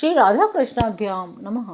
श्री राधा कृष्णाभ्याम नमः।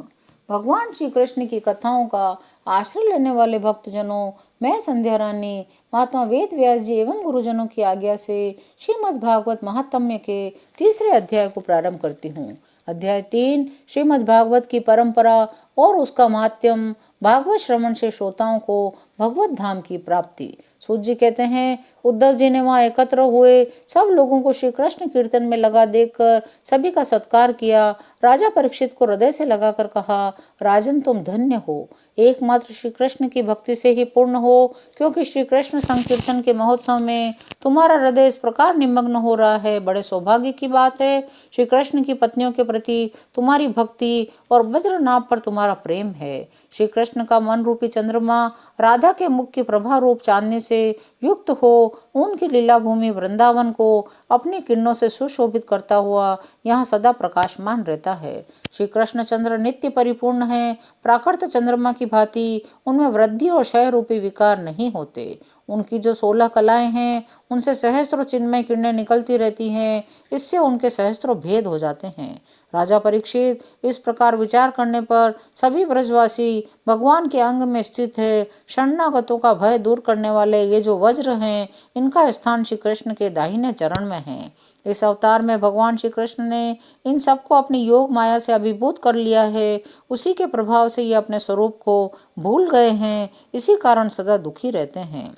भगवान श्री कृष्ण की कथाओं का आश्रय लेने वाले भक्तजनों, मैं संध्या रानी महात्मा वेद व्यास जी एवं गुरुजनों की आज्ञा से श्रीमद् भागवत महात्म्य के तीसरे अध्याय को प्रारंभ करती हूँ। अध्याय 3 श्रीमद् भागवत की परंपरा और उसका महात्म्य, भागवत श्रवण से श्रोताओं को भगवत धाम की प्राप्ति। सूत जी कहते हैं, उद्धव जी ने वहां एकत्र हुए सब लोगों को श्री कृष्ण कीर्तन में लगा देखकर सभी का सत्कार किया। राजा परीक्षित को हृदय से लगाकर कहा, राजन तुम धन्य हो, एकमात्र श्री कृष्ण की भक्ति से ही पूर्ण हो, क्योंकि श्री कृष्ण संकीर्तन के महोत्सव में तुम्हारा हृदय इस प्रकार निमग्न हो रहा है। बड़े सौभाग्य की बात है। श्री कृष्ण की पत्नियों के प्रति तुम्हारी भक्ति और वज्रनाभ पर तुम्हारा प्रेम है। श्री कृष्ण का मन रूपी चंद्रमा राधा के मुख की प्रभा रूप चांदनी से युक्त हो उनकी लीला भूमि वृंदावन को अपनी किरणों से सुशोभित करता हुआ यहाँ सदा प्रकाशमान रहता है। श्री कृष्ण चंद्र नित्य परिपूर्ण है। प्राकृत चंद्रमा की भांति उनमें वृद्धि और क्षय रूपी विकार नहीं होते। उनकी जो 16 कलाएं हैं उनसे सहस्त्रों चिन्मय किरणें निकलती रहती हैं। इससे उनके सहस्त्रों भेद हो जाते हैं। राजा परीक्षित, इस प्रकार विचार करने पर सभी ब्रजवासी भगवान के अंग में स्थित है। शरणागतों का भय दूर करने वाले ये जो वज्र हैं, इनका स्थान श्री कृष्ण के दाहिने चरण में है। इस अवतार में भगवान श्री कृष्ण ने इन सबको अपनी योग माया से अभिभूत कर लिया है। उसी के प्रभाव से ये अपने स्वरूप को भूल गए हैं, इसी कारण सदा दुखी रहते हैं।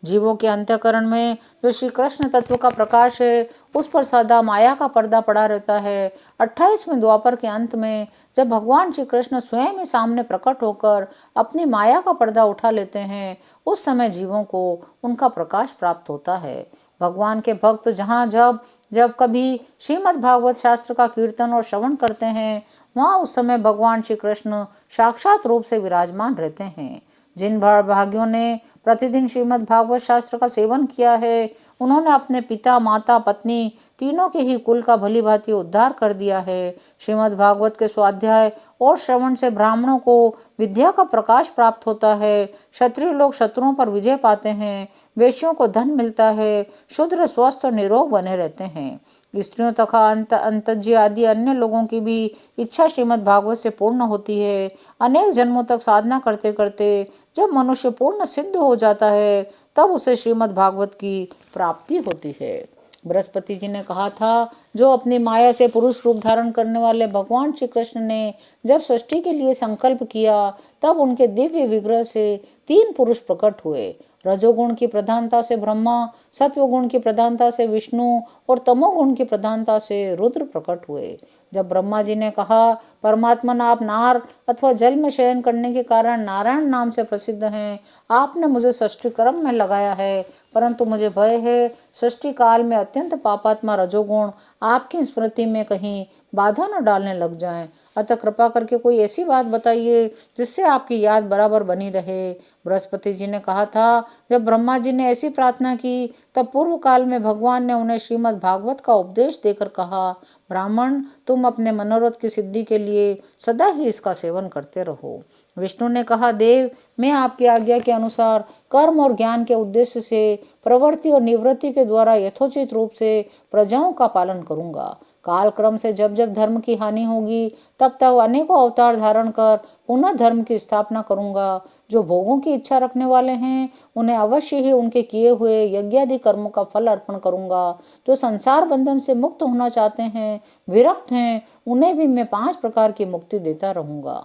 जीवों के अंतःकरण में जो श्री कृष्ण तत्व का प्रकाश है, उस पर सदा माया का पर्दा पड़ा रहता है। 28वें द्वापर के अंत में जब भगवान श्री कृष्ण स्वयं ही सामने प्रकट होकर अपनी माया का पर्दा उठा लेते हैं, उस समय जीवों को उनका प्रकाश प्राप्त होता है। भगवान के भक्त जहाँ जब जब कभी श्रीमद् भागवत शास्त्र का कीर्तन और श्रवण करते हैं, वहाँ उस समय भगवान श्री कृष्ण साक्षात रूप से विराजमान रहते हैं। जिन भाग्यों ने प्रतिदिन श्रीमद् भागवत शास्त्र का सेवन किया है, उन्होंने अपने पिता, माता, पत्नी तीनों के ही कुल का भली भांति उद्धार कर दिया है। श्रीमद् भागवत के स्वाध्याय और श्रवण से ब्राह्मणों को विद्या का प्रकाश प्राप्त होता है। क्षत्रिय लोग शत्रुओं पर विजय पाते हैं। वेश्यों को धन मिलता है। शूद्र स्वस्थ और निरोग बने रहते हैं। स्त्रियों तथा अंतज्य आदि अन्य लोगों की भी इच्छा श्रीमद् भागवत से पूर्ण होती है। अनेक जन्मों तक साधना करते करते जब मनुष्य पूर्ण सिद्ध हो जाता है, तब उसे श्रीमद् भागवत की प्राप्ति होती है। बृहस्पति जी ने कहा था, जो अपनी माया से पुरुष रूप धारण करने वाले भगवान श्री कृष्ण ने जब सृष्टि के लिए संकल्प किया, तब उनके दिव्य विग्रह से 3 पुरुष प्रकट हुए। रजोगुण की प्रधानता से ब्रह्मा, सत्वगुण की प्रधानता से विष्णु और तमोगुण की प्रधानता से रुद्र प्रकट हुए। जब ब्रह्मा जी ने कहा, परमात्मन आप नार अथवा जल में शयन करने के कारण नारायण नाम से प्रसिद्ध हैं, आपने मुझे सृष्टि क्रम में लगाया है, परंतु मुझे भय है सृष्टि काल में अत्यंत पापात्मा रजोगुण आपकी स्मृति में कहीं बाधा न डालने लग जाएं। अतः कृपा करके कोई ऐसी बात बताइए जिससे आपकी याद बराबर बनी रहे। बृहस्पति जी ने कहा था, जब ब्रह्मा जी ने ऐसी प्रार्थना की, तब पूर्व काल में भगवान ने उन्हें श्रीमद् भागवत का उपदेश देकर कहा, ब्राह्मण, तुम अपने मनोरथ की सिद्धि के लिए सदा ही इसका सेवन करते रहो। विष्णु ने कहा, देव, मैं आपकी आज्ञा के अनुसार कर्म और ज्ञान के उद्देश्य से प्रवृत्ति और निवृत्ति के द्वारा यथोचित रूप से प्रजाओं का पालन करूंगा। काल क्रम से जब जब धर्म की हानि होगी, तब तब अनेकों अवतार धारण कर पुनः धर्म की स्थापना करूंगा। जो भोगों की इच्छा रखने वाले हैं, उन्हें अवश्य ही उनके किए हुए यज्ञादि कर्मों का फल अर्पण करूंगा। जो संसार बंधन से मुक्त होना चाहते हैं, विरक्त हैं, उन्हें भी मैं 5 प्रकार की मुक्ति देता रहूंगा।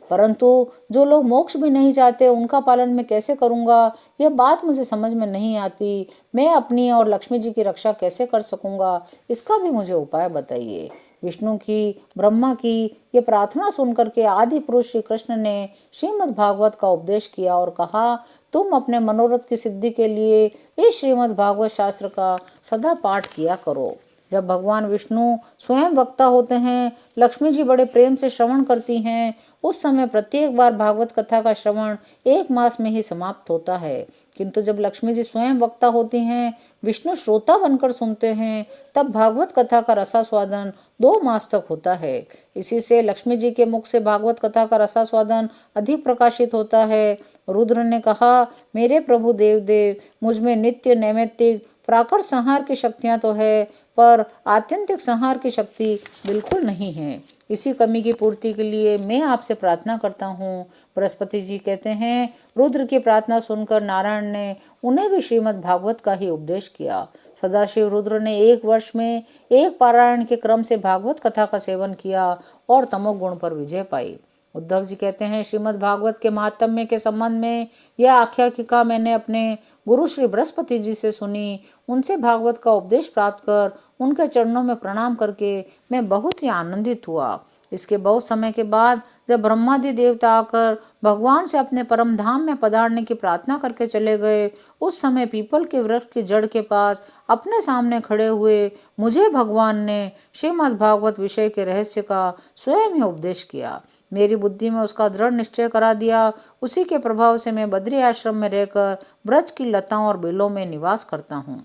परंतु जो लोग मोक्ष भी नहीं चाहते, उनका पालन मैं कैसे करूंगा, यह बात मुझे समझ में नहीं आती। मैं अपनी और लक्ष्मी जी की रक्षा कैसे कर सकूंगा, इसका भी मुझे उपाय बताइए। विष्णु की, ब्रह्मा की ये प्रार्थना सुनकर के आदि पुरुष श्री कृष्ण ने श्रीमद् भागवत का उपदेश किया और कहा, तुम अपने मनोरथ की सिद्धि के लिए इस श्रीमद् भागवत शास्त्र का सदा पाठ किया करो। जब भगवान विष्णु स्वयं वक्ता होते हैं, लक्ष्मी जी बड़े प्रेम से श्रवण करती हैं, उस समय प्रत्येक बार भागवत कथा का श्रवण 1 मास में ही समाप्त होता है। किंतु जब लक्ष्मी जी स्वयं वक्ता होती हैं, विष्णु श्रोता बनकर सुनते हैं, तब भागवत कथा का रसास्वादन 2 मास तक होता है। इसी से लक्ष्मी जी के मुख से भागवत कथा का रसास्वादन अधिक प्रकाशित होता है। रुद्र ने कहा, मेरे प्रभु देव, मुझ में नित्य नैमित्तिक प्राकृत संहार की शक्तियां तो है, पर आत्यंतिक संहार की शक्ति बिल्कुल नहीं है। इसी कमी की पूर्ति के लिए मैं आपसे प्रार्थना करता हूँ। बृहस्पति जी कहते हैं, रुद्र की प्रार्थना सुनकर नारायण ने उन्हें भी श्रीमद् भागवत का ही उपदेश किया। सदाशिव रुद्र ने 1 वर्ष में 1 पारायण के क्रम से भागवत कथा का सेवन किया और तमोगुण पर विजय पाई। उद्धव जी कहते हैं, श्रीमद् भागवत के महात्म्य के संबंध में यह आख्यायिका मैंने अपने गुरु श्री बृहस्पति जी से सुनी। उनसे भागवत का उपदेश प्राप्त कर उनके चरणों में प्रणाम करके मैं बहुत ही आनंदित हुआ। इसके बहुत समय के बाद जब ब्रह्मादि देवता आकर भगवान से अपने परम धाम में पधारने की प्रार्थना करके चले गए, उस समय पीपल के वृक्ष की जड़ के पास अपने सामने खड़े हुए मुझे भगवान ने श्रीमद् भागवत विषय के रहस्य का स्वयं ही उपदेश किया। मेरी बुद्धि में उसका दृढ़ निश्चय करा दिया। उसी के प्रभाव से मैं बद्री आश्रम में रहकर ब्रज की लताओं और बेलों में निवास करता हूँ।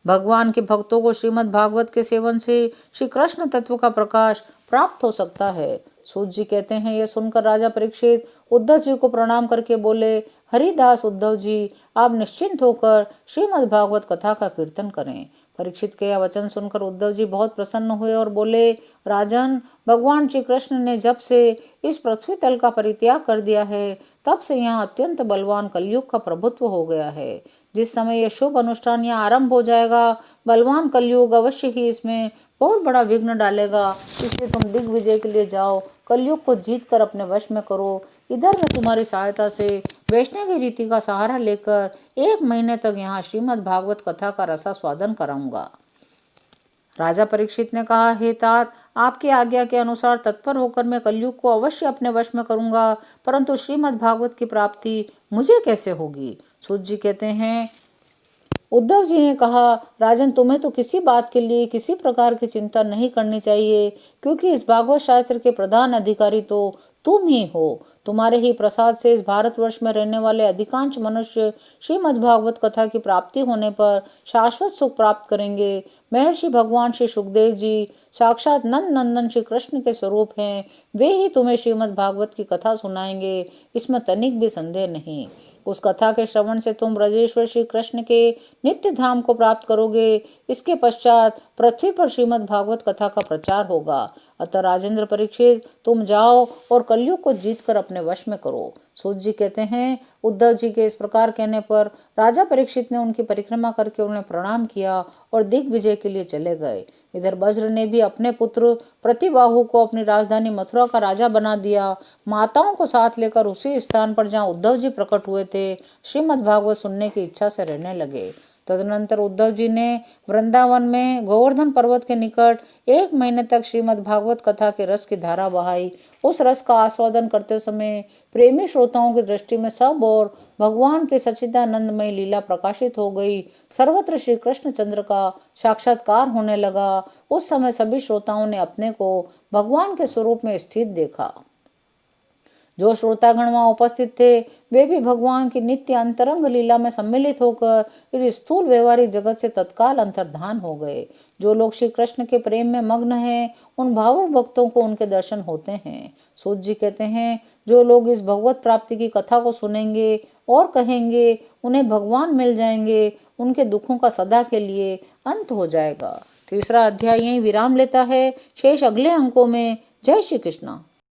भगवान के भक्तों को श्रीमद् भागवत के सेवन से श्री कृष्ण तत्व का प्रकाश प्राप्त हो सकता है। सूत जी कहते हैं, यह सुनकर राजा परीक्षित उद्धव जी को प्रणाम करके बोले, हरिदास उद्धव जी, आप निश्चिंत होकर श्रीमद् भागवत कथा का कीर्तन करें। परीक्षित के यह वचन सुनकर उद्धव जी बहुत प्रसन्न हुए और बोले, राजन, भगवान श्री कृष्ण ने जब से इस पृथ्वी तल का परित्याग कर दिया है, तब से यहाँ अत्यंत बलवान कलयुग का प्रभुत्व हो गया है। जिस समय यह शुभ अनुष्ठान यहाँ आरंभ हो जाएगा, बलवान कलयुग अवश्य ही इसमें बहुत बड़ा विघ्न डालेगा। इसलिए तुम दिग्विजय के लिए जाओ, कलयुग को जीत कर अपने वश में करो। इधर मैं तुम्हारी सहायता से वैष्णवी रीति का सहारा लेकर 1 महीने तक यहाँ श्रीमद् भागवत कथा का रसास्वादन कराऊंगा। राजा परीक्षित ने कहा, हे तात, आपकी आज्ञा के अनुसार तत्पर होकर मैं कलयुग को अवश्य अपने वश में करूंगा, परंतु श्रीमद् भागवत की प्राप्ति मुझे कैसे होगी? सूत जी कहते हैं, उद्धव जी ने कहा, राजन, तुम्हें तो किसी बात के लिए किसी प्रकार की चिंता नहीं करनी चाहिए, क्योंकि इस भागवत शास्त्र के प्रधान अधिकारी तो तुम ही हो। तुम्हारे ही प्रसाद से इस भारतवर्ष में रहने वाले अधिकांश मनुष्य श्रीमद् भागवत कथा की प्राप्ति होने पर शाश्वत सुख प्राप्त करेंगे। महर्षि भगवान श्री सुखदेव जी साक्षात नंद नंदन श्री कृष्ण के स्वरूप हैं। वे ही तुम्हें श्रीमद् भागवत की कथा सुनाएंगे, इसमें तनिक भी संदेह नहीं। उस कथा के श्रवण से तुम ब्रजेश्वर श्री कृष्ण के नित्य धाम को प्राप्त करोगे। इसके पश्चात पृथ्वी पर श्रीमद् भागवत कथा का प्रचार होगा। अतः राजेंद्र परीक्षित, तुम जाओ और कलयुग को जीत कर अपने वश में करो। सूत जी कहते हैं, उद्धव जी के इस प्रकार कहने पर राजा परीक्षित ने उनकी परिक्रमा करके उन्हें प्रणाम किया और दिग्विजय के लिए चले गए। इधर वज्र ने भी अपने पुत्र प्रतिबाहु को अपनी राजधानी मथुरा का राजा बना दिया। माताओं को साथ लेकर उसी स्थान पर जहाँ उद्धव जी प्रकट हुए थे, श्रीमद् भागवत सुनने की इच्छा से रहने लगे। तदनंतर उद्धव जी ने वृंदावन में गोवर्धन पर्वत के निकट 1 महीने तक श्रीमद् भागवत कथा के रस की धारा बहाई। उस रस का आस्वादन करते समय प्रेमी श्रोताओं की दृष्टि में सब और भगवान के सच्चिदानंदमय लीला प्रकाशित हो गई। सर्वत्र श्री कृष्ण चंद्र का साक्षात्कार होने लगा। उस समय सभी श्रोताओं ने अपने को भगवान के स्वरूप में स्थित देखा। जो श्रोतागण वहां उपस्थित थे, वे भी भगवान की नित्य अंतरंग लीला में सम्मिलित होकर इस स्थूल व्यवहारिक जगत से तत्काल अंतर्धान हो गए। जो लोग श्री कृष्ण के प्रेम में मग्न हैं, उन भावुक भक्तों को उनके दर्शन होते हैं। सूत जी कहते हैं, जो लोग इस भगवत प्राप्ति की कथा को सुनेंगे और कहेंगे, उन्हें भगवान मिल जाएंगे, उनके दुखों का सदा के लिए अंत हो जाएगा। 3रा अध्याय यहीं विराम लेता है। शेष अगले अंकों में। जय श्री कृष्ण।